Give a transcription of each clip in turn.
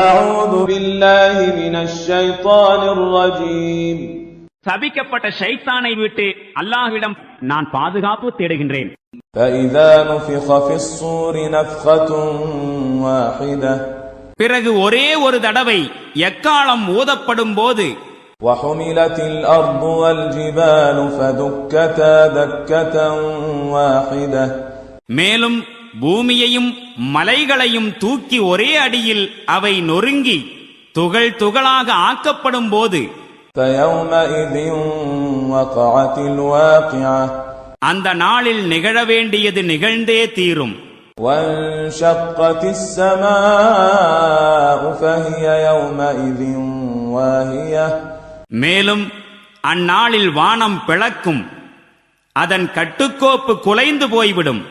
அஊது பில்லாஹி மினஷ் ஷைத்தானிர் ரஜீம். சபிக்கப்பட்ட ஷைத்தானை விட்டு அல்லாஹ்விடம் நான் பாதுகாப்பு தேடுகின்றேன். فإذا نفخ في الصور نفخة واحدة. பிறகு ஒரே ஒரு தடவை எக்காளம் ஊதப்படும் போது وحملت الأرض والجبال فدكتا دكة واحدة. மேலும் பூமியையும் மலைகளையும் தூக்கி ஒரே அடியில் அவை நொறுங்கி துகள் துகளாக ஆக்கப்படும் போது فيومئذ وقعت الواقعة. அந்த நாளில் நிகழ வேண்டியது நிகழ்ந்தே தீரும். وانشقت السماء فهي يومئذ واهية. மேலும் அந்நாளில் வானம் பிளக்கும், அதன் கட்டுக்கோப்பு குலைந்து போய்விடும்.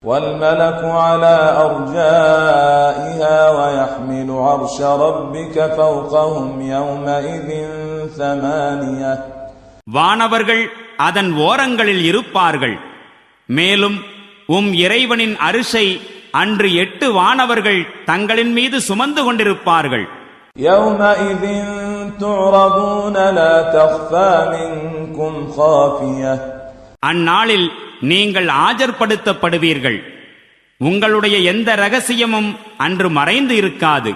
والملك على أرجائها ويحمل عرش ربك فوقهم يومئذ ثمانية. வானவர்கள் அதன் ஓரங்களில் இருப்பார்கள். மேலும் இறைவனின் அரிசை அன்று 8 வானவர்கள் தங்களின் மீது சுமந்து கொண்டிருப்பார்கள். يومئذ تعرضون لا تخفى منكم خافية. அந்நாளில் நீங்கள் ஆஜர்படுத்தப்படுவீர்கள். உங்களுடைய எந்த ரகசியமும் அன்று மறைந்து இருக்காது.